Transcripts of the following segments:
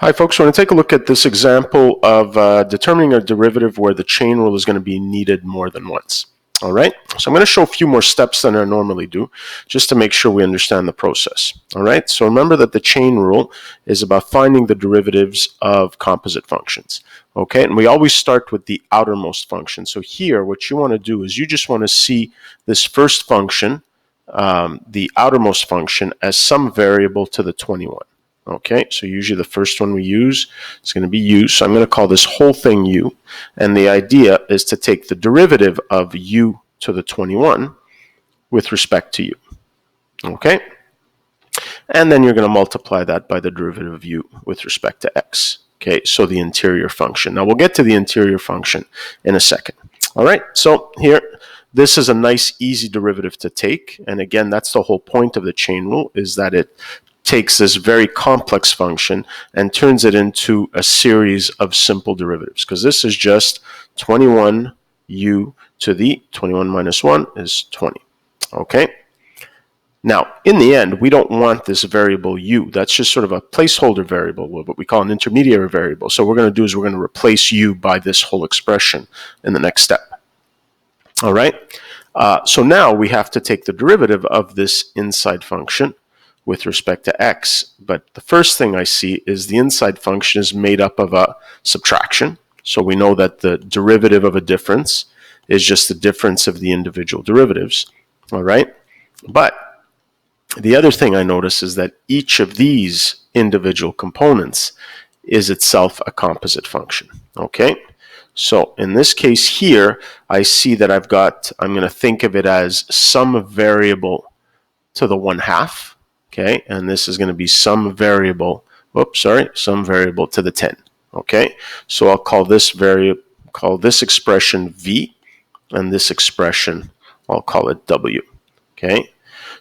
Hi folks, we're going to take a look at this example of determining a derivative where the chain rule is going to be needed more than once. All right, so I'm going to show a few more steps than I normally do, just to make sure we understand the process. All right, so remember that the chain rule is about finding the derivatives of composite functions. Okay, and we always start with the outermost function. So here, what you want to do is you just want to see this first function, the outermost function, as some variable to the 21. Okay, so usually the first one we use is going to be u, so I'm going to call this whole thing u, and the idea is to take the derivative of u to the 21 with respect to u. Okay, and then you're going to multiply that by the derivative of u with respect to x. Okay, so the interior function. Now we'll get to the interior function in a second. All right, so here, this is a nice easy derivative to take, and again, that's the whole point of the chain rule, is that it takes this very complex function and turns it into a series of simple derivatives, because this is just 21u to the 21 minus 1 is 20. Okay, now in the end we don't want this variable u. That's just sort of a placeholder variable, what we call an intermediary variable. So what we're going to do is we're going to replace u by this whole expression in the next step. All right, so now we have to take the derivative of this inside function with respect to x, but the first thing I see is the inside function is made up of a subtraction. So we know that the derivative of a difference is just the difference of the individual derivatives. All right, but the other thing I notice is that each of these individual components is itself a composite function. Okay, so in this case here, I see that I'm going to think of it as some variable to the 1/2. Okay, and this is going to be some variable, some variable to the 10. Okay, so I'll call this expression v, and this expression I'll call it w. Okay,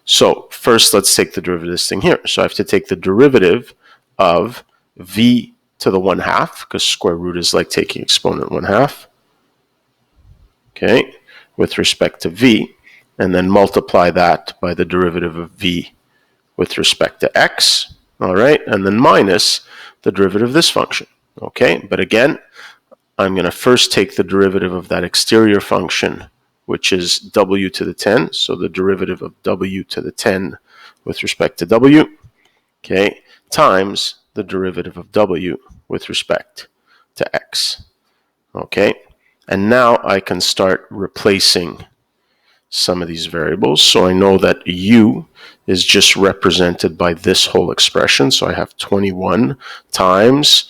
so first let's take the derivative of this thing here. So I have to take the derivative of v to the 1/2, because square root is like taking exponent 1/2. Okay, with respect to v, and then multiply that by the derivative of v with respect to x, all right, and then minus the derivative of this function. Okay, but again, I'm going to first take the derivative of that exterior function, which is w to the 10, so the derivative of w to the 10 with respect to w, okay, times the derivative of w with respect to x. Okay, and now I can start replacing some of these variables. So I know that u is just represented by this whole expression. So I have 21 times,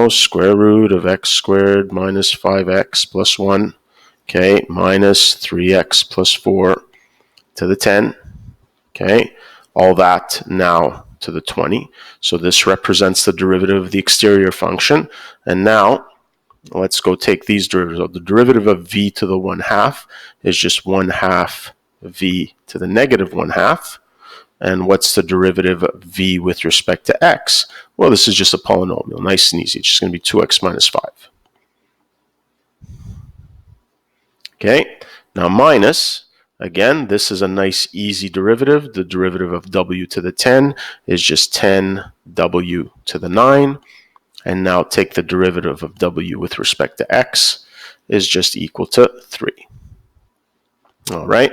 square root of x squared minus 5x plus 1, okay, minus 3x plus 4 to the 10, okay, all that now to the 20. So this represents the derivative of the exterior function. And now let's go take these derivatives. The derivative of v to the 1/2 is just 1/2 v to the negative 1/2. And what's the derivative of v with respect to x? Well, this is just a polynomial, nice and easy. It's just going to be 2x minus 5. Okay, now minus, again, this is a nice easy derivative. The derivative of w to the 10 is just 10w to the 9. And now take the derivative of w with respect to x is just equal to 3. All right,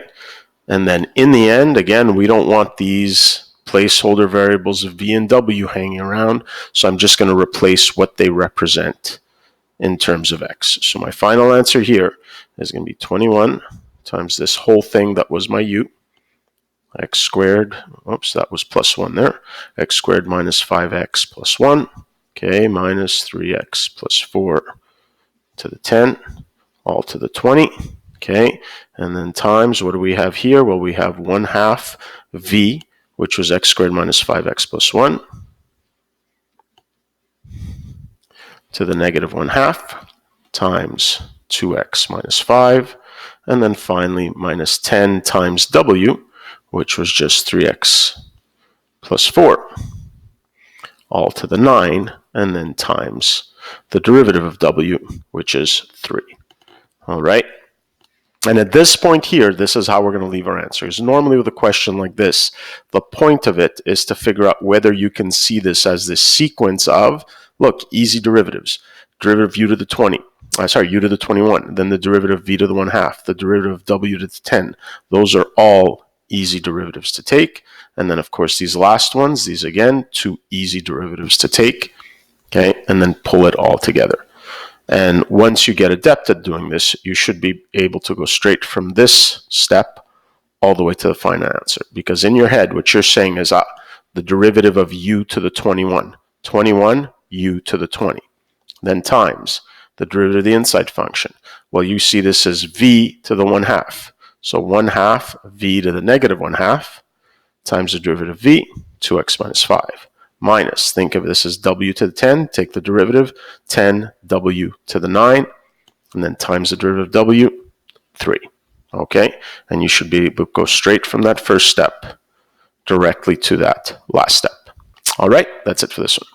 and then in the end, again, we don't want these placeholder variables of v and w hanging around, so I'm just going to replace what they represent in terms of x. So my final answer here is going to be 21 times this whole thing that was my u, x squared, oops, that was plus 1 there, x squared minus 5x plus 1, okay, minus 3x plus 4 to the 10, all to the 20, okay, and then times, what do we have here? Well, we have 1/2 v, which was x squared minus 5x plus 1, to the negative 1/2, times 2x minus 5, and then finally minus 10 times w, which was just 3x plus 4, all to the 9, and then times the derivative of w, which is 3. All right, and at this point here, this is how we're going to leave our answers. Normally with a question like this, the point of it is to figure out whether you can see this as this sequence of Look, easy derivatives. Derivative u to the 20. U to the 21. Then the derivative v to the 1/2. The derivative of w to the 10. Those are all easy derivatives to take. And then, of course, these last ones, these again, 2 easy derivatives to take. Okay, and then pull it all together. And once you get adept at doing this, you should be able to go straight from this step all the way to the final answer. Because in your head, what you're saying is the derivative of u to the 21. 21, u to the 20. Then times the derivative of the inside function. Well, you see this as v to the 1/2. So 1/2 v to the negative 1/2 times the derivative of v, 2x minus 5. Minus, think of this as w to the 10, take the derivative, 10 w to the 9, and then times the derivative of w, 3. Okay, and you should be able to go straight from that first step directly to that last step. All right, that's it for this one.